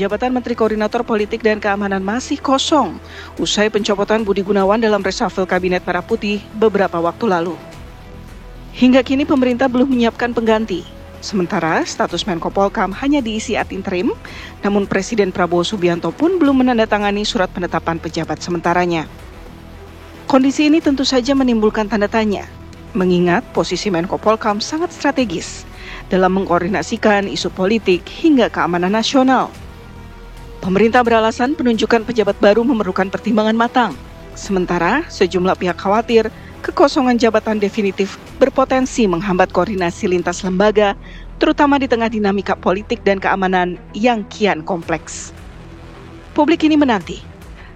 jabatan Menteri Koordinator Politik dan Keamanan masih kosong usai pencopotan Budi Gunawan dalam reshuffle Kabinet Merah Putih beberapa waktu lalu. Hingga kini pemerintah belum menyiapkan pengganti. Sementara status Menko Polhukam hanya diisi ad interim, namun Presiden Prabowo Subianto pun belum menandatangani surat penetapan pejabat sementaranya. Kondisi ini tentu saja menimbulkan tanda tanya, mengingat posisi Menko Polhukam sangat strategis dalam mengkoordinasikan isu politik hingga keamanan nasional. Pemerintah beralasan penunjukan pejabat baru memerlukan pertimbangan matang, sementara sejumlah pihak khawatir kekosongan jabatan definitif berpotensi menghambat koordinasi lintas lembaga, terutama di tengah dinamika politik dan keamanan yang kian kompleks. Publik ini menanti,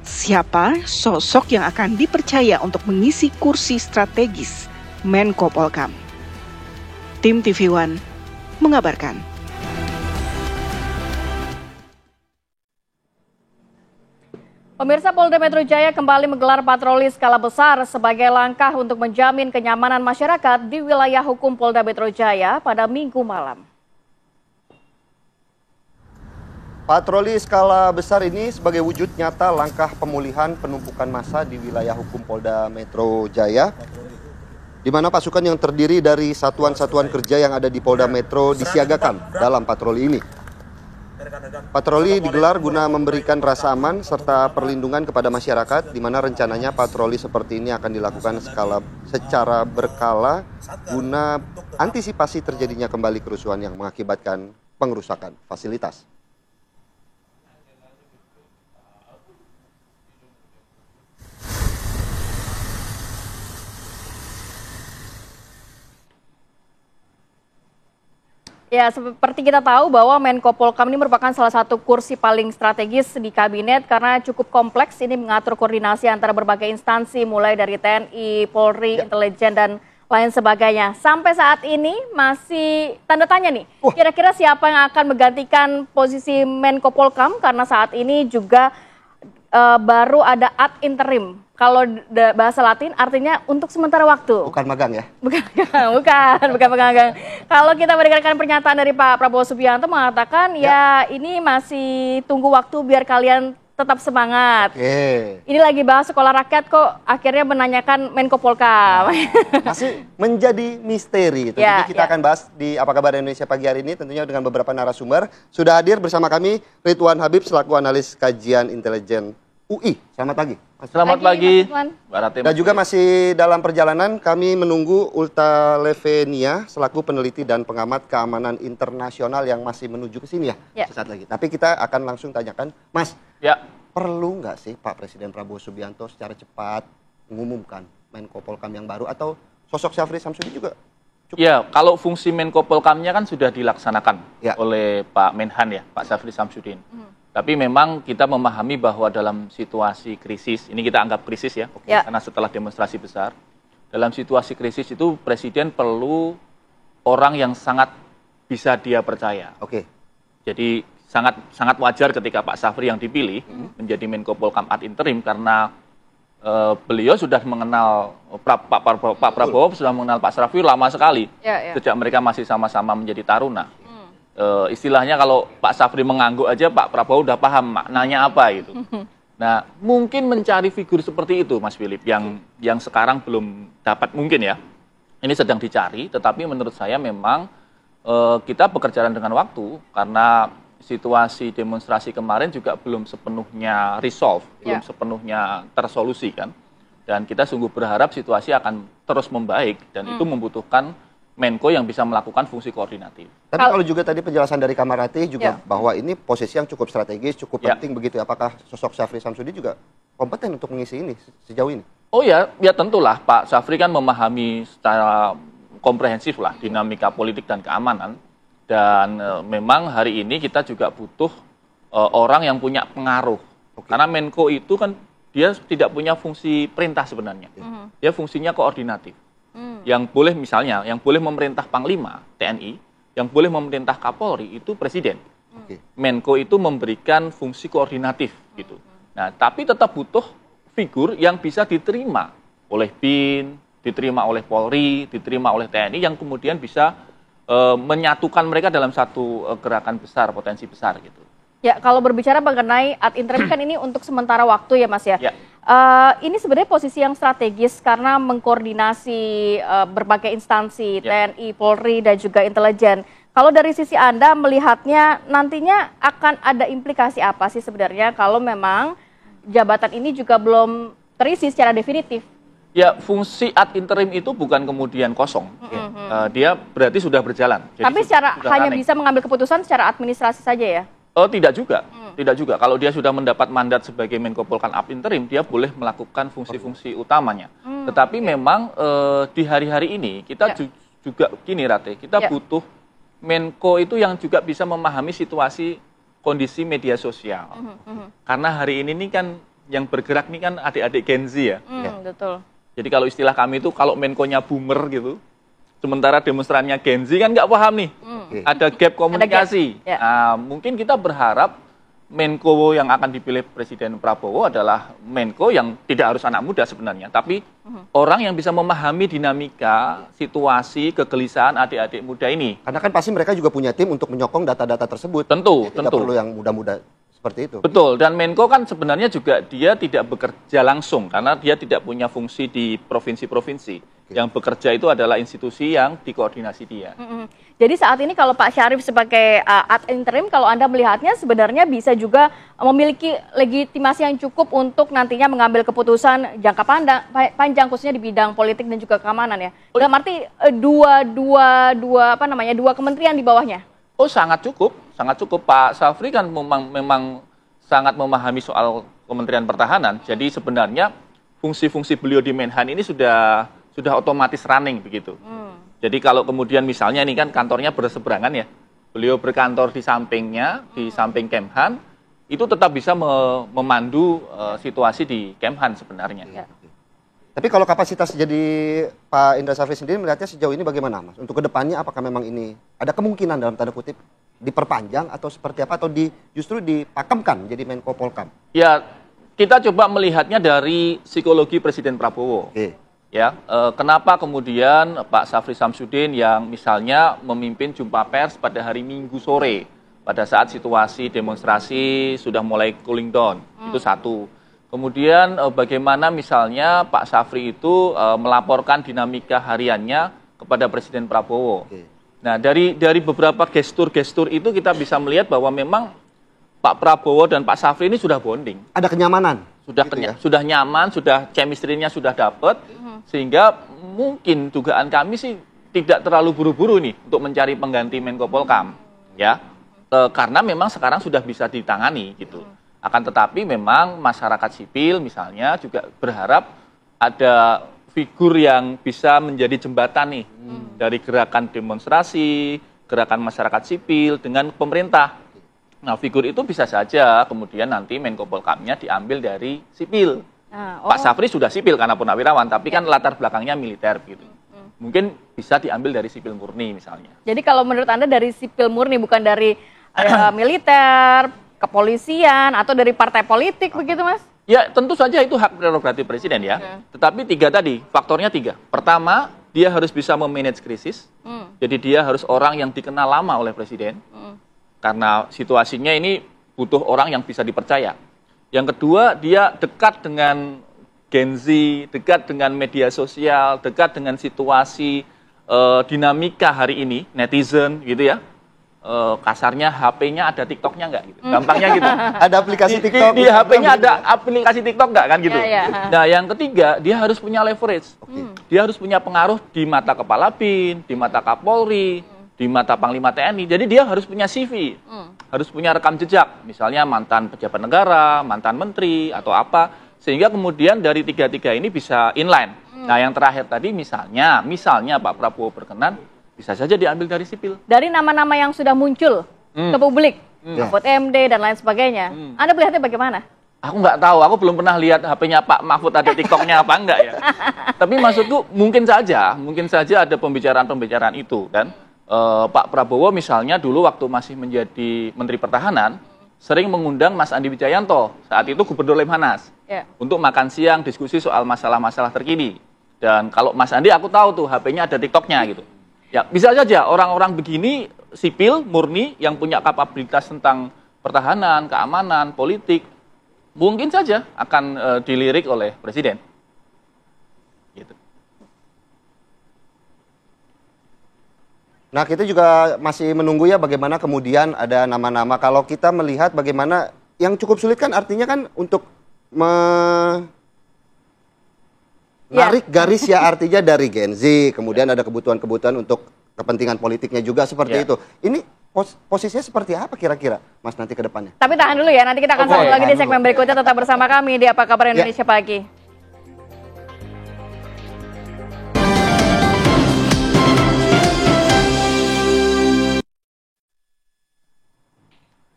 siapa sosok yang akan dipercaya untuk mengisi kursi strategis Menko Polhukam. Tim TV One mengabarkan. Pemirsa, Polda Metro Jaya kembali menggelar patroli skala besar sebagai langkah untuk menjamin kenyamanan masyarakat di wilayah hukum Polda Metro Jaya pada Minggu malam. Patroli skala besar ini sebagai wujud nyata langkah pemulihan penumpukan massa di wilayah hukum Polda Metro Jaya, di mana pasukan yang terdiri dari satuan-satuan kerja yang ada di Polda Metro disiagakan dalam patroli ini. Patroli digelar guna memberikan rasa aman serta perlindungan kepada masyarakat, di mana rencananya patroli seperti ini akan dilakukan secara berkala guna antisipasi terjadinya kembali kerusuhan yang mengakibatkan pengerusakan fasilitas. Ya, seperti kita tahu bahwa Menko Polhukam ini merupakan salah satu kursi paling strategis di kabinet karena cukup kompleks ini mengatur koordinasi antara berbagai instansi mulai dari TNI, Polri, intelijen dan lain sebagainya. Sampai saat ini masih tanda tanya nih, kira-kira siapa yang akan menggantikan posisi Menko Polhukam karena saat ini juga baru ada ad interim. Kalau bahasa Latin artinya untuk sementara waktu. Bukan magang ya? Bukan magang. Kalau kita mendengarkan pernyataan dari Pak Prabowo Subianto mengatakan ya ini masih tunggu waktu biar kalian tetap semangat. Ini lagi bahas sekolah rakyat kok akhirnya menanyakan Menko Polhukam. Masih menjadi misteri. Tentunya kita akan bahas di Apa Kabar Indonesia pagi hari ini tentunya dengan beberapa narasumber. Sudah hadir bersama kami Ridwan Habib selaku analis kajian intelijen UI. Selamat pagi. Selamat pagi. Dan juga masih dalam perjalanan kami menunggu Ulta Levenia selaku peneliti dan pengamat keamanan internasional yang masih menuju ke sini ya. Sesaat lagi. Tapi kita akan langsung tanyakan, Mas, perlu nggak sih Pak Presiden Prabowo Subianto secara cepat mengumumkan Menko Polhukam yang baru atau sosok Syafri Samsudin juga cukup? Ya, kalau fungsi Menko Polhukamnya kan sudah dilaksanakan oleh Pak Menhan ya, Pak Syafri Samsudin. Tapi memang kita memahami bahwa dalam situasi krisis, ini kita anggap krisis ya, karena setelah demonstrasi besar, dalam situasi krisis itu Presiden perlu orang yang sangat bisa dia percaya. Jadi sangat wajar ketika Pak Syafri yang dipilih menjadi Menko Polhukam ad interim karena beliau sudah mengenal Pak Prabowo sudah mengenal Pak Syafri lama sekali, sejak mereka masih sama-sama menjadi taruna. Istilahnya kalau Pak Syafri mengangguk aja Pak Prabowo udah paham maknanya apa gitu. Nah, mungkin mencari figur seperti itu Mas Philip yang sekarang belum dapat mungkin ya. Ini sedang dicari, tetapi menurut saya memang kita bekerja dengan waktu karena situasi demonstrasi kemarin juga belum sepenuhnya resolve, belum sepenuhnya tersolusi kan. Dan kita sungguh berharap situasi akan terus membaik dan itu membutuhkan Menko yang bisa melakukan fungsi koordinatif. Tapi kalau juga tadi penjelasan dari Kamarati juga bahwa ini posisi yang cukup strategis, cukup penting begitu. Apakah sosok Syafri Samsudin juga kompeten untuk mengisi ini sejauh ini? Oh ya tentulah Pak Syafri kan memahami secara komprehensif lah dinamika politik dan keamanan. Dan memang hari ini kita juga butuh orang yang punya pengaruh. Karena Menko itu kan dia tidak punya fungsi perintah sebenarnya. Dia fungsinya koordinatif. Yang boleh misalnya, yang boleh memerintah Panglima TNI, yang boleh memerintah Kapolri itu Presiden. Menko itu memberikan fungsi koordinatif gitu. Nah, tapi tetap butuh figur yang bisa diterima oleh BIN, diterima oleh Polri, diterima oleh TNI yang kemudian bisa menyatukan mereka dalam satu gerakan besar, potensi besar gitu. Ya, kalau berbicara mengenai ad interim kan ini untuk sementara waktu ya Mas ya. Ya. Ini sebenarnya posisi yang strategis karena mengkoordinasi berbagai instansi, TNI, Polri, dan juga intelijen. Kalau dari sisi Anda melihatnya nantinya akan ada implikasi apa sih sebenarnya kalau memang jabatan ini juga belum terisi secara definitif? Ya, fungsi ad interim itu bukan kemudian kosong. Dia berarti sudah berjalan. Jadi tapi secara hanya running. bisa mengambil keputusan secara administrasi saja ya? Oh, tidak juga. Tidak juga. Kalau dia sudah mendapat mandat sebagai Menko Polhukam ad interim, dia boleh melakukan fungsi-fungsi utamanya. Tetapi memang di hari-hari ini kita juga gini Rate, kita butuh Menko itu yang juga bisa memahami situasi kondisi media sosial. Karena hari ini nih kan yang bergerak nih kan adik-adik Gen Z ya. Betul. Jadi kalau istilah kami itu kalau Menko-nya boomer gitu, sementara demonstrannya Gen Z kan nggak paham nih. Ada gap komunikasi. Ada gap. Nah, mungkin kita berharap Menko yang akan dipilih Presiden Prabowo adalah Menko yang tidak harus anak muda sebenarnya, tapi orang yang bisa memahami dinamika, situasi, kegelisahan adik-adik muda ini. Karena kan pasti mereka juga punya tim untuk menyokong data-data tersebut. Tentu, Tidak perlu yang muda-muda seperti itu. Betul, dan Menko kan sebenarnya juga dia tidak bekerja langsung karena dia tidak punya fungsi di provinsi-provinsi. Yang bekerja itu adalah institusi yang dikoordinasi dia. Jadi saat ini kalau Pak Syarif sebagai ad interim, kalau Anda melihatnya sebenarnya bisa juga memiliki legitimasi yang cukup untuk nantinya mengambil keputusan jangka panjang khususnya di bidang politik dan juga keamanan ya. Dalam arti dua kementerian di bawahnya. Oh, sangat cukup. Pak Safri kan memang sangat memahami soal Kementerian Pertahanan. Jadi sebenarnya fungsi-fungsi beliau di Menhan ini sudah otomatis running begitu. Jadi kalau kemudian misalnya ini kan kantornya berseberangan ya, beliau berkantor di sampingnya, di samping Kemhan, itu tetap bisa memandu situasi di Kemhan sebenarnya. Tapi kalau kapasitas jadi Pak Indra Safri sendiri melihatnya sejauh ini bagaimana Mas? Untuk kedepannya apakah memang ini ada kemungkinan dalam tanda kutip diperpanjang atau seperti apa atau justru dipakemkan jadi Menko Polhukam? Ya, kita coba melihatnya dari psikologi Presiden Prabowo. Ya, kenapa kemudian Pak Safri Samsudin yang misalnya memimpin jumpa pers pada hari Minggu sore pada saat situasi demonstrasi sudah mulai cooling down, itu satu. Kemudian bagaimana misalnya Pak Safri itu melaporkan dinamika hariannya kepada Presiden Prabowo. Nah, dari beberapa gestur-gestur itu kita bisa melihat bahwa memang Pak Prabowo dan Pak Safri ini sudah bonding. Ada kenyamanan. Sudah nyaman, sudah chemistry-nya sudah dapat. Sehingga mungkin dugaan kami sih tidak terlalu buru-buru nih untuk mencari pengganti Menko Polhukam, ya, karena memang sekarang sudah bisa ditangani gitu. Akan tetapi memang masyarakat sipil misalnya juga berharap ada figur yang bisa menjadi jembatan nih dari gerakan demonstrasi, gerakan masyarakat sipil dengan pemerintah. Nah, figur itu bisa saja kemudian nanti Menko Polhukamnya diambil dari sipil. Pak Safri sudah sipil karena purnawirawan, tapi kan latar belakangnya militer gitu. Mungkin bisa diambil dari sipil murni misalnya. Jadi kalau menurut Anda dari sipil murni bukan dari militer, kepolisian atau dari partai politik begitu Mas? Ya tentu saja itu hak prerogatif presiden ya. Tetapi faktornya tiga. Pertama, dia harus bisa memanage krisis. Jadi dia harus orang yang dikenal lama oleh presiden. Karena situasinya ini butuh orang yang bisa dipercaya. Yang kedua, dia dekat dengan Gen Z, dekat dengan media sosial, dekat dengan situasi dinamika hari ini, netizen gitu ya. Kasarnya HP-nya ada TikTok-nya nggak gitu. Gampangnya gitu. Ada aplikasi TikTok. Di HP-nya ada aplikasi TikTok nggak kan gitu. Nah, yang ketiga, dia harus punya leverage. Dia harus punya pengaruh di mata Kepala BIN, di mata Kapolri, di mata Panglima TNI. Jadi dia harus punya CV. Harus punya rekam jejak, misalnya mantan pejabat negara, mantan menteri, atau apa, sehingga kemudian dari tiga-tiga ini bisa inline. Nah, yang terakhir tadi misalnya Pak Prabowo berkenan, bisa saja diambil dari sipil. Dari nama-nama yang sudah muncul ke publik, Mahfud MD dan lain sebagainya, Anda melihatnya bagaimana? Aku nggak tahu, aku belum pernah lihat HP-nya Pak Mahfud ada TikTok-nya apa enggak ya. Tapi maksudku mungkin saja ada pembicaraan-pembicaraan itu, kan. Pak Prabowo misalnya dulu waktu masih menjadi Menteri Pertahanan sering mengundang Mas Andi Wijayanto, saat itu Gubernur Lemhanas, untuk makan siang diskusi soal masalah-masalah terkini. Dan kalau Mas Andi aku tahu tuh HP-nya ada TikTok-nya gitu. Ya bisa saja orang-orang begini sipil murni yang punya kapabilitas tentang pertahanan, keamanan, politik, mungkin saja akan dilirik oleh Presiden. Gitu. Nah, kita juga masih menunggu ya bagaimana kemudian ada nama-nama. Kalau kita melihat bagaimana yang cukup sulit kan artinya kan untuk menarik garis ya artinya dari Gen Z, kemudian ada kebutuhan-kebutuhan untuk kepentingan politiknya juga seperti itu. Ini posisinya seperti apa kira-kira, Mas, nanti ke depannya? Tapi tahan dulu ya, nanti kita akan sambung lagi di segmen berikutnya. Tetap bersama kami di Apa Kabar Indonesia Pagi.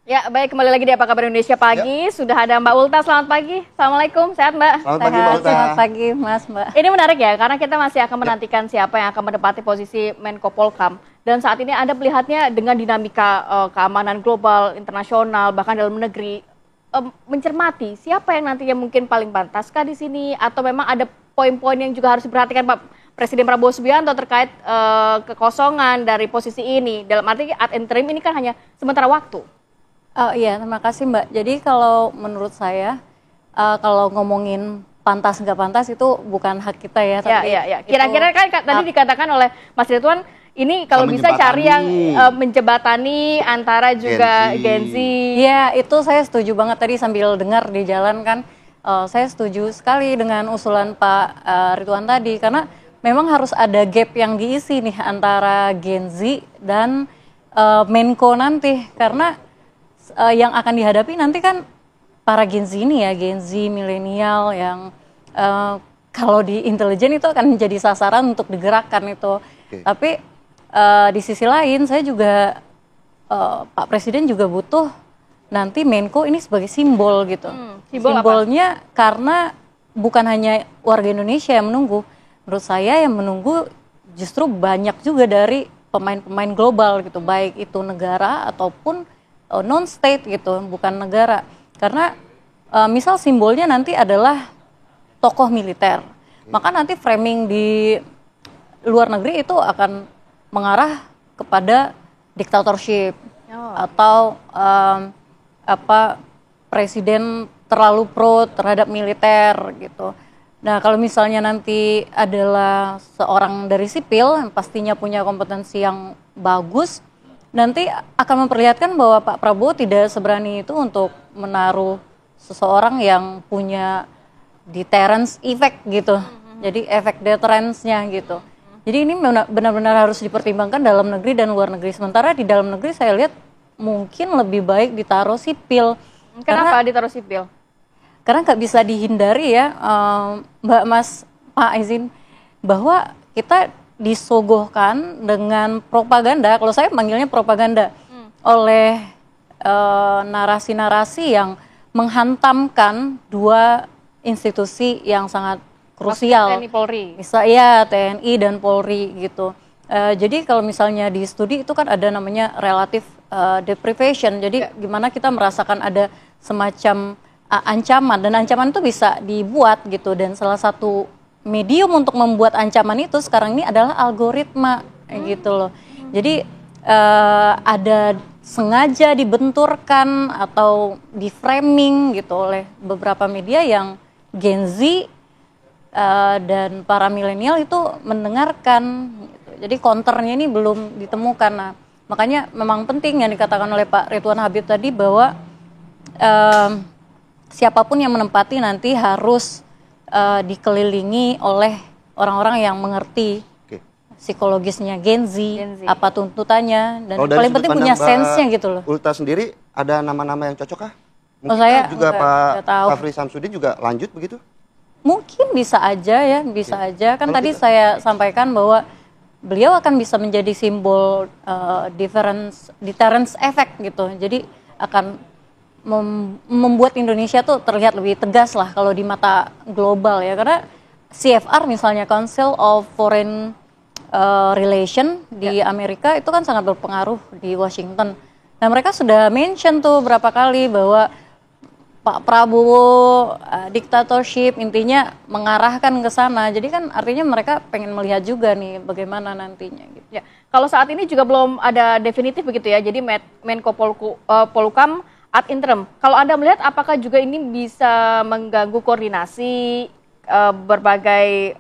Ya, baik, kembali lagi di Apa Kabar Indonesia Pagi. Sudah ada Mbak Ulta, selamat pagi. Assalamualaikum, sehat Mbak? Selamat pagi Mbak Ulta. Selamat pagi Mas, Mbak. Ini menarik ya, karena kita masih akan menantikan siapa yang akan menempati posisi Menko Polhukam. Dan saat ini Anda melihatnya dengan dinamika keamanan global, internasional, bahkan dalam negeri, mencermati siapa yang nantinya mungkin paling pantaskah di sini, atau memang ada poin-poin yang juga harus diperhatikan Pak Presiden Prabowo Subianto terkait kekosongan dari posisi ini. Dalam arti ad interim ini kan hanya sementara waktu. Oh iya, terima kasih Mbak. Jadi kalau menurut saya, kalau ngomongin pantas nggak pantas itu bukan hak kita ya. Ya. Kira-kira kan tadi dikatakan oleh Mas Ridwan, ini kalau bisa cari yang menjebatani antara juga Gen Z. Iya, itu saya setuju banget tadi sambil dengar di jalan kan. Saya setuju sekali dengan usulan Pak Ridwan tadi, karena memang harus ada gap yang diisi nih antara Gen Z dan Menko nanti, karena yang akan dihadapi nanti kan para Gen Z ini ya, Gen Z milenial yang kalau di intelijen itu akan menjadi sasaran untuk digerakkan itu. Tapi di sisi lain saya juga Pak Presiden juga butuh nanti Menko ini sebagai simbol gitu. Simbolnya apa? Karena bukan hanya warga Indonesia yang menunggu, menurut saya yang menunggu justru banyak juga dari pemain-pemain global gitu, baik itu negara ataupun non-state gitu, bukan negara. Karena misal simbolnya nanti adalah tokoh militer, maka nanti framing di luar negeri itu akan mengarah kepada dictatorship atau presiden terlalu pro terhadap militer gitu. Nah, kalau misalnya nanti adalah seorang dari sipil yang pastinya punya kompetensi yang bagus, nanti akan memperlihatkan bahwa Pak Prabowo tidak seberani itu untuk menaruh seseorang yang punya deterrence effect gitu. Jadi efek deterrence-nya gitu. Jadi ini benar-benar harus dipertimbangkan dalam negeri dan luar negeri. Sementara di dalam negeri saya lihat mungkin lebih baik ditaruh sipil. Kenapa ditaruh sipil? Karena nggak bisa dihindari ya, Mbak, Mas, Pak izin, bahwa kita disogohkan dengan propaganda, kalau saya manggilnya propaganda, oleh narasi-narasi yang menghantamkan dua institusi yang sangat krusial. TNI Polri. Ya, TNI dan Polri gitu. Jadi kalau misalnya di studi itu kan ada namanya relative deprivation. Jadi gimana kita merasakan ada semacam ancaman, dan ancaman itu bisa dibuat gitu, dan salah satu medium untuk membuat ancaman itu sekarang ini adalah algoritma gitu loh. Jadi ada sengaja dibenturkan atau di framing gitu oleh beberapa media yang Gen Z dan para milenial itu mendengarkan gitu. Jadi counternya ini belum ditemukan. Nah, makanya memang penting yang dikatakan oleh Pak Ridwan Habib tadi bahwa siapapun yang menempati nanti harus dikelilingi oleh orang-orang yang mengerti psikologisnya Gen Z, apa tuntutannya, dan paling penting punya sense-nya gitu loh. Ulta sendiri ada nama-nama yang cocok kah? Mungkin saya juga Pak Safri Samsudin juga lanjut begitu? Mungkin bisa aja ya, bisa aja. Kan tadi saya sampaikan bahwa beliau akan bisa menjadi simbol deterrence effect gitu. Jadi akan membuat Indonesia tuh terlihat lebih tegas lah kalau di mata global ya, karena CFR misalnya Council of Foreign Relation di Amerika itu kan sangat berpengaruh di Washington. Nah, mereka sudah mention tuh berapa kali bahwa Pak Prabowo dictatorship, intinya mengarahkan ke sana. Jadi kan artinya mereka pengen melihat juga nih bagaimana nantinya gitu. Ya, kalau saat ini juga belum ada definitif begitu ya. Jadi Menko Polhukam ad interim. Kalau Anda melihat apakah juga ini bisa mengganggu koordinasi berbagai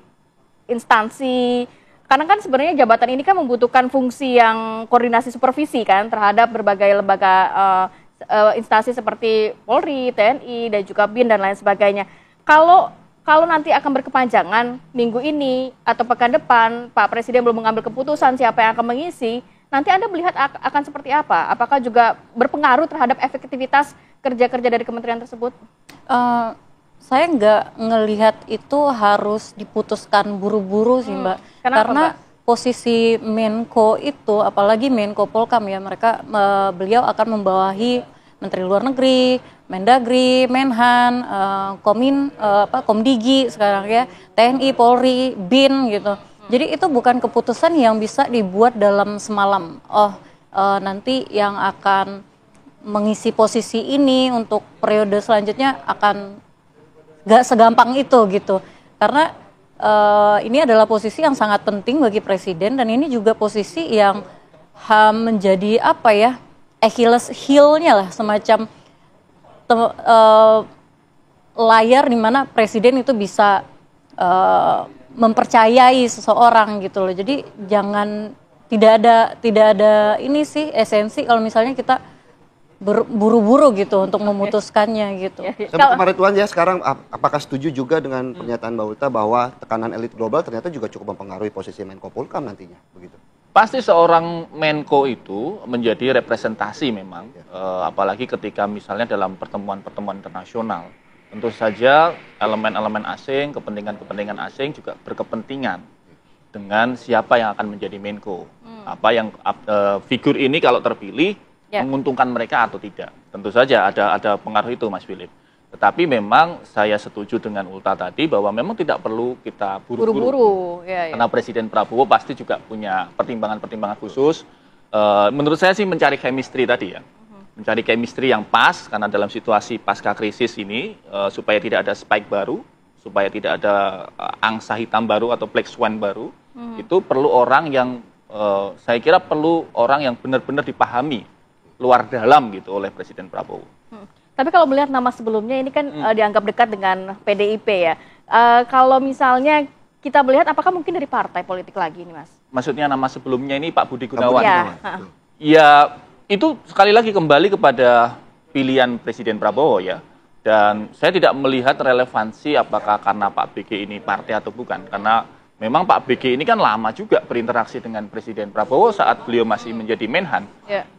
instansi? Karena kan sebenarnya jabatan ini kan membutuhkan fungsi yang koordinasi supervisi kan terhadap berbagai lembaga instansi seperti Polri, TNI, dan juga BIN dan lain sebagainya. Kalau nanti akan berkepanjangan minggu ini atau pekan depan Pak Presiden belum mengambil keputusan siapa yang akan mengisi, nanti Anda melihat akan seperti apa? Apakah juga berpengaruh terhadap efektivitas kerja-kerja dari kementerian tersebut? Saya nggak ngelihat itu harus diputuskan buru-buru sih Mbak. Karena posisi Menko itu, apalagi Menko Polkam ya, beliau akan membawahi Menteri Luar Negeri, Mendagri, Menhan, Komdigi sekarang ya, TNI, Polri, BIN gitu. Jadi itu bukan keputusan yang bisa dibuat dalam semalam. Nanti yang akan mengisi posisi ini untuk periode selanjutnya akan gak segampang itu gitu. Karena ini adalah posisi yang sangat penting bagi Presiden dan ini juga posisi yang menjadi apa ya, Achilles heel-nya lah, semacam layar di mana Presiden itu bisa mempercayai seseorang gitu loh. Jadi tidak ada ini sih esensi kalau misalnya kita buru-buru gitu untuk memutuskannya gitu. Sama Pak Ridwan ya, sekarang apakah setuju juga dengan pernyataan Mbak Ulta bahwa tekanan elit global ternyata juga cukup mempengaruhi posisi Menko Polkam nantinya, begitu? Pasti seorang Menko itu menjadi representasi memang, apalagi ketika misalnya dalam pertemuan-pertemuan internasional. Tentu saja elemen-elemen asing, kepentingan-kepentingan asing juga berkepentingan dengan siapa yang akan menjadi Menko. Apa yang figur ini kalau terpilih menguntungkan mereka atau tidak. Tentu saja ada pengaruh itu Mas Philip. Tetapi memang saya setuju dengan Ulta tadi bahwa memang tidak perlu kita buru-buru. Karena Presiden Prabowo pasti juga punya pertimbangan-pertimbangan khusus. Menurut saya sih mencari chemistry tadi ya. Mencari chemistry yang pas karena dalam situasi pasca krisis ini supaya tidak ada spike baru, supaya tidak ada angsa hitam baru atau black swan baru. Itu perlu orang yang saya kira perlu orang yang benar-benar dipahami luar dalam gitu oleh Presiden Prabowo. Tapi kalau melihat nama sebelumnya ini kan dianggap dekat dengan PDIP ya. Kalau misalnya kita melihat apakah mungkin dari partai politik lagi ini Mas? Maksudnya nama sebelumnya ini Pak Budi Gunawan. Ya itu sekali lagi kembali kepada pilihan Presiden Prabowo ya. Dan saya tidak melihat relevansi apakah karena Pak BG ini partai atau bukan. Karena memang Pak BG ini kan lama juga berinteraksi dengan Presiden Prabowo saat beliau masih menjadi Menhan.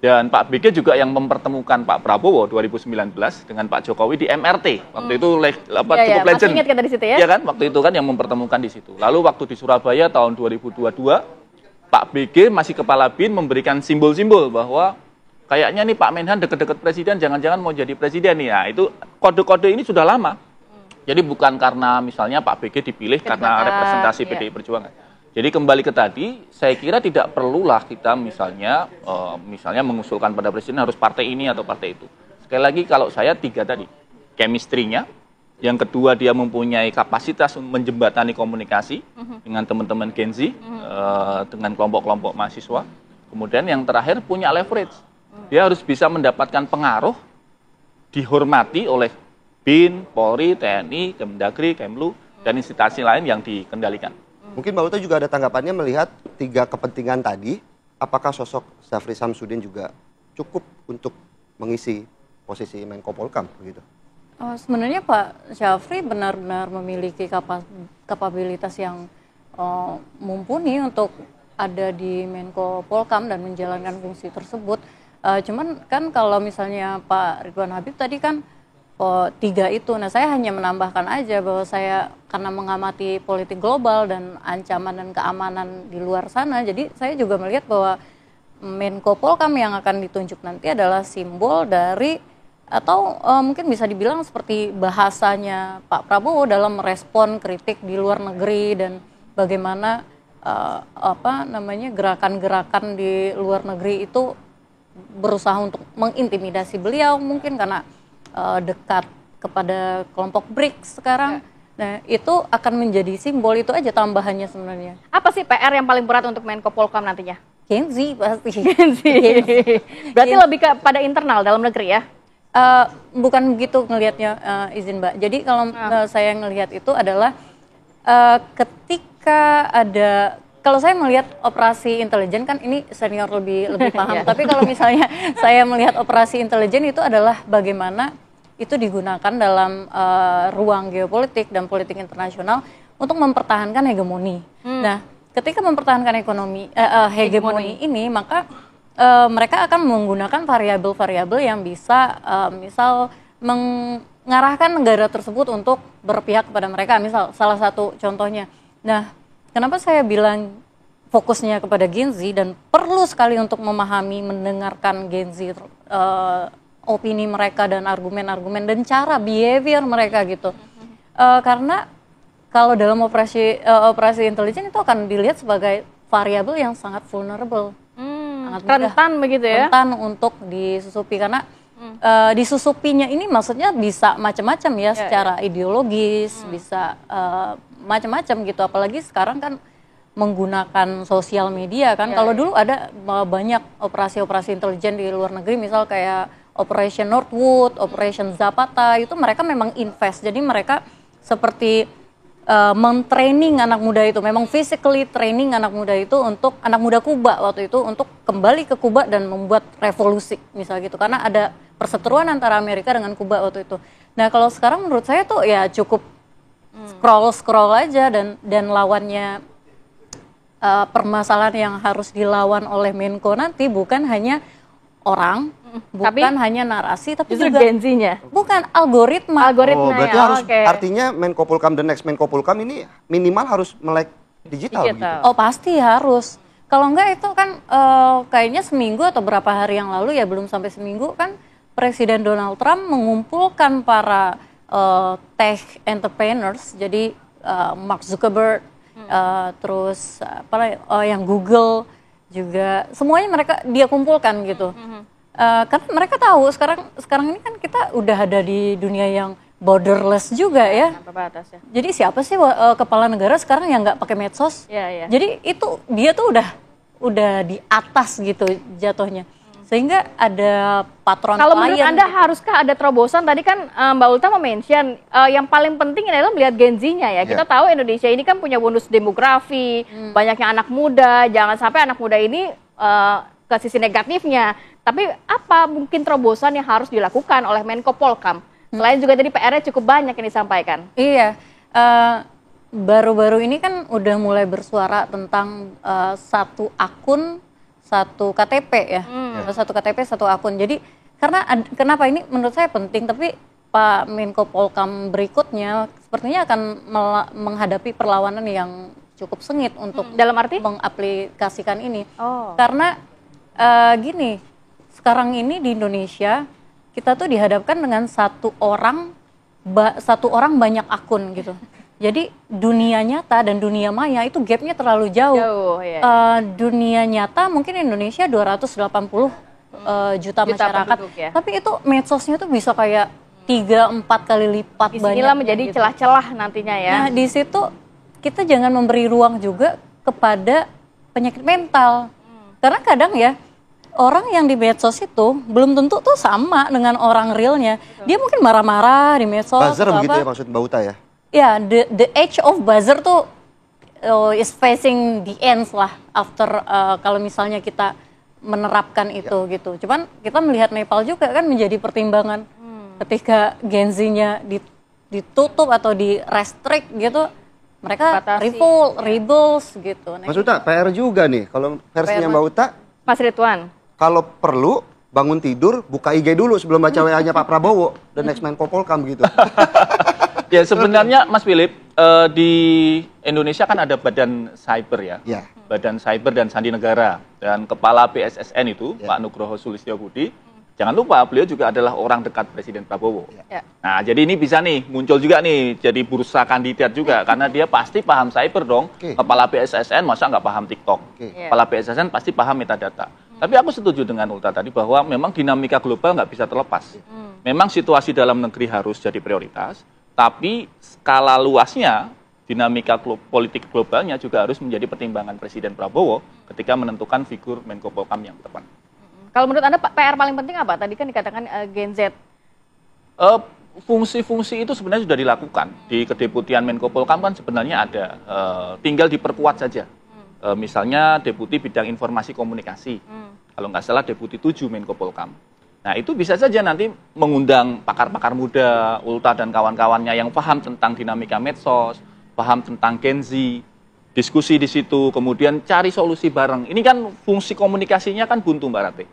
Dan Pak BG juga yang mempertemukan Pak Prabowo 2019 dengan Pak Jokowi di MRT. Waktu itu cukup legend. Ingat kan dari situ ya? Iya kan, waktu itu kan yang mempertemukan di situ. Lalu waktu di Surabaya tahun 2022, Pak BG masih kepala BIN memberikan simbol-simbol bahwa kayaknya nih Pak Menhan deket-deket Presiden, jangan-jangan mau jadi Presiden nih. Nah, itu kode-kode ini sudah lama. Jadi bukan karena misalnya Pak BG dipilih karena representasi PDI Perjuangan. Jadi kembali ke tadi, saya kira tidak perlulah kita misalnya mengusulkan pada Presiden harus partai ini atau partai itu. Sekali lagi kalau saya tiga tadi, chemistry-nya, yang kedua dia mempunyai kapasitas menjembatani komunikasi dengan teman-teman Gen Z, dengan kelompok-kelompok mahasiswa. Kemudian yang terakhir punya leverage. Dia harus bisa mendapatkan pengaruh, dihormati oleh BIN, Polri, TNI, Kemdagri, Kemlu, dan instansi lain yang dikendalikan. Mungkin Mbak Ulta juga ada tanggapannya melihat tiga kepentingan tadi, apakah sosok Syafri Samsudin juga cukup untuk mengisi posisi Menko Polkam begitu? Sebenarnya Pak Syafri benar-benar memiliki kapabilitas yang mumpuni untuk ada di Menko Polkam dan menjalankan fungsi tersebut. Cuman kan kalau misalnya Pak Ridwan Habib tadi kan tiga itu. Nah, saya hanya menambahkan aja bahwa saya karena mengamati politik global dan ancaman dan keamanan di luar sana, jadi saya juga melihat bahwa Menko Polkam yang akan ditunjuk nanti adalah simbol dari atau mungkin bisa dibilang seperti bahasanya Pak Prabowo dalam merespon kritik di luar negeri dan bagaimana gerakan-gerakan di luar negeri itu berusaha untuk mengintimidasi beliau mungkin karena dekat kepada kelompok BRICS sekarang. Nah, itu akan menjadi simbol, itu aja tambahannya sebenarnya. Apa sih PR yang paling berat untuk Menko Polkam nantinya? Gen Z pasti. Berarti lebih pada internal dalam negeri ya? Bukan begitu ngelihatnya, izin Mbak. Jadi kalau saya ngelihat itu adalah ketika ada, kalau saya melihat operasi intelijen, kan ini senior lebih paham. Tapi kalau misalnya saya melihat operasi intelijen itu adalah bagaimana itu digunakan dalam ruang geopolitik dan politik internasional untuk mempertahankan hegemoni. Nah, ketika mempertahankan hegemoni ini, maka mereka akan menggunakan variabel-variabel yang bisa misal mengarahkan negara tersebut untuk berpihak kepada mereka. Misal salah satu contohnya. Nah, kenapa saya bilang fokusnya kepada Gen Z dan perlu sekali untuk memahami, mendengarkan Gen Z, opini mereka dan argumen-argumen dan cara behavior mereka gitu. Karena kalau dalam operasi intelijen itu akan dilihat sebagai variabel yang sangat vulnerable. Rentan begitu ya? Rentan untuk disusupi, karena disusupinya ini maksudnya bisa macam-macam ya, secara ideologis, bisa macam-macam gitu. Apalagi sekarang kan menggunakan sosial media kan. Kalau dulu ada banyak operasi-operasi intelijen di luar negeri, misal kayak Operation Northwood, Operation Zapata, itu mereka memang invest. Jadi mereka seperti mentraining anak muda itu, memang physically training anak muda itu untuk, anak muda Kuba waktu itu, untuk kembali ke Kuba dan membuat revolusi misal gitu, karena ada perseteruan antara Amerika dengan Kuba waktu itu. Nah kalau sekarang menurut saya tuh ya cukup scroll aja, dan lawannya permasalahan yang harus dilawan oleh Menko nanti bukan hanya orang, bukan hanya narasi, tapi juga Gen Z-nya. Bukan, algoritma. Berarti harus, artinya Menko Polhukam, the next Menko Polhukam ini minimal harus melek digital. Gitu. Oh pasti harus. Kalau enggak itu kan kayaknya seminggu atau berapa hari yang lalu ya, belum sampai seminggu kan, Presiden Donald Trump mengumpulkan para tech entrepreneurs, jadi Mark Zuckerberg, terus yang Google juga, semuanya dia kumpulkan gitu. Karena mereka tahu sekarang ini kan kita udah ada di dunia yang borderless juga ya. Batas, ya. Jadi siapa sih kepala negara sekarang yang nggak pakai medsos? Jadi itu dia tuh udah di atas gitu jatuhnya. Sehingga ada patron klien. Kalau menurut Anda gitu. haruskah ada terobosan? Tadi kan Mbak Ulta mention yang paling penting adalah melihat Gen Z-nya ya. Kita tahu Indonesia ini kan punya bonus demografi, banyaknya anak muda. Jangan sampai anak muda ini ke sisi negatifnya. Tapi apa mungkin terobosan yang harus dilakukan oleh Menko Polhukam? Selain juga tadi PR-nya cukup banyak yang disampaikan. Iya, baru-baru ini kan udah mulai bersuara tentang satu akun, satu KTP ya, satu KTP, satu akun. Jadi karena kenapa ini menurut saya penting, tapi Pak Menko Polhukam berikutnya sepertinya akan menghadapi perlawanan yang cukup sengit untuk dalam arti mengaplikasikan ini. Karena gini, sekarang ini di Indonesia kita tuh dihadapkan dengan satu orang banyak akun gitu. Jadi dunia nyata dan dunia maya itu gapnya terlalu jauh. Dunia nyata mungkin Indonesia 280 juta masyarakat, tapi itu medsosnya tuh bisa kayak 3-4 kali lipat banyak. Disinilah menjadi celah-celah nantinya ya. Nah di situ kita jangan memberi ruang juga kepada penyakit mental, karena kadang ya orang yang di medsos itu belum tentu tuh sama dengan orang realnya. Dia mungkin marah-marah di medsos. Buzzer begitu ya maksud Mbak Uta ya? Ya, the age of buzzer tuh is facing the ends lah after kalau misalnya kita menerapkan itu gitu. Cuman kita melihat Nepal juga kan menjadi pertimbangan ketika Gen Z-nya ditutup atau di restrict gitu, mereka rebels gitu. Mas Uta, PR juga nih kalau versinya Mbak Uta. Mas Ridwan. Kalau perlu bangun tidur buka IG dulu sebelum baca WA-nya Pak Prabowo, the next Menko Polhukam gitu. Ya sebenarnya Mas Philip, di Indonesia kan ada Badan Cyber ya. Badan Cyber dan Sandi Negara, dan Kepala BSSN itu Pak Nugroho Sulistyo-Budi. Jangan lupa beliau juga adalah orang dekat Presiden Prabowo. Nah jadi ini bisa nih muncul juga nih jadi bursa kandidat juga, karena dia pasti paham cyber dong. Kepala BSSN masa nggak paham TikTok. Kepala BSSN pasti paham metadata. Tapi aku setuju dengan Ulta tadi bahwa memang dinamika global nggak bisa terlepas. Memang situasi dalam negeri harus jadi prioritas, tapi skala luasnya dinamika politik globalnya juga harus menjadi pertimbangan Presiden Prabowo ketika menentukan figur Menko Polhukam yang tepat. Kalau menurut Anda PR paling penting apa? Tadi kan dikatakan Gen Z Fungsi-fungsi itu sebenarnya sudah dilakukan di Kedeputian Menko Polkam kan sebenarnya ada, tinggal diperkuat saja. Misalnya Deputi Bidang Informasi Komunikasi, kalau nggak salah Deputi 7 Menko Polkam. Nah itu bisa saja nanti mengundang pakar-pakar muda, Ulta dan kawan-kawannya yang paham tentang dinamika medsos, paham tentang Gen Z, diskusi di situ, kemudian cari solusi bareng. Ini kan fungsi komunikasinya kan buntu Mbak Rate.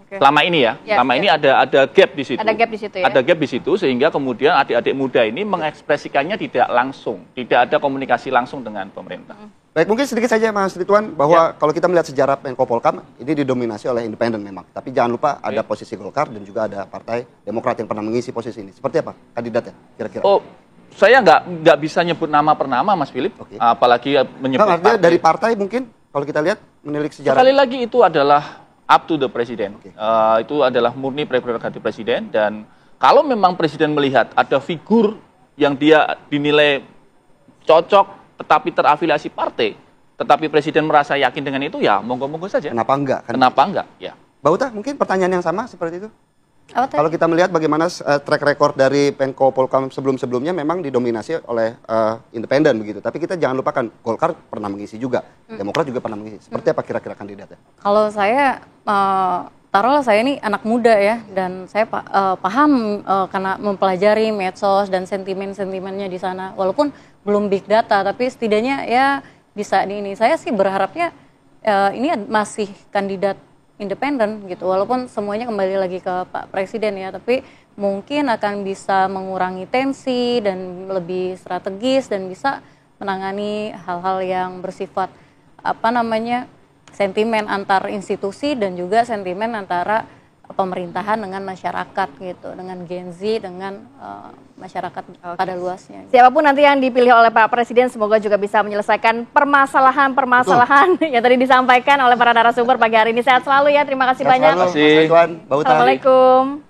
Selama ini selama ini ada gap di situ. Ada gap di situ ya. Ada gap di situ sehingga kemudian adik-adik muda ini mengekspresikannya tidak langsung, tidak ada komunikasi langsung dengan pemerintah. Baik, mungkin sedikit saja Mas Ridwan bahwa kalau kita melihat sejarah Menko Polkam ini didominasi oleh independen memang. Tapi jangan lupa ada posisi Golkar dan juga ada Partai Demokrat yang pernah mengisi posisi ini. Seperti apa kandidatnya kira-kira? Oh, saya nggak bisa nyebut nama per nama Mas Philip, apalagi menyebut artinya dari partai mungkin kalau kita lihat menilik sejarah. Sekali lagi itu adalah up to the presiden. Itu adalah murni prerogatif presiden dan kalau memang presiden melihat ada figur yang dia dinilai cocok tetapi terafiliasi partai, tetapi presiden merasa yakin dengan itu ya monggo-monggo saja. Kenapa enggak? Kenapa enggak? Ya. Mbak Uta, mungkin pertanyaan yang sama seperti itu? Kalau kita melihat bagaimana track record dari Menko Polkam sebelum-sebelumnya memang didominasi oleh independen begitu. Tapi kita jangan lupakan Golkar pernah mengisi juga, Demokrat juga pernah mengisi. Seperti apa kira-kira kandidatnya? Kalau saya taruhlah saya ini anak muda ya dan saya paham karena mempelajari medsos dan sentimen-sentimennya di sana. Walaupun belum big data tapi setidaknya ya bisa di ini. Saya sih berharapnya ini masih kandidat independen gitu, walaupun semuanya kembali lagi ke Pak Presiden ya, tapi mungkin akan bisa mengurangi tensi dan lebih strategis dan bisa menangani hal-hal yang bersifat sentimen antar institusi dan juga sentimen antara pemerintahan dengan masyarakat gitu, dengan Gen Z, dengan masyarakat pada luasnya. Siapapun nanti yang dipilih oleh Pak Presiden, semoga juga bisa menyelesaikan permasalahan yang tadi disampaikan oleh para narasumber pagi hari ini. Sehat selalu ya, terima kasih banyak. Assalamualaikum. Assalamualaikum.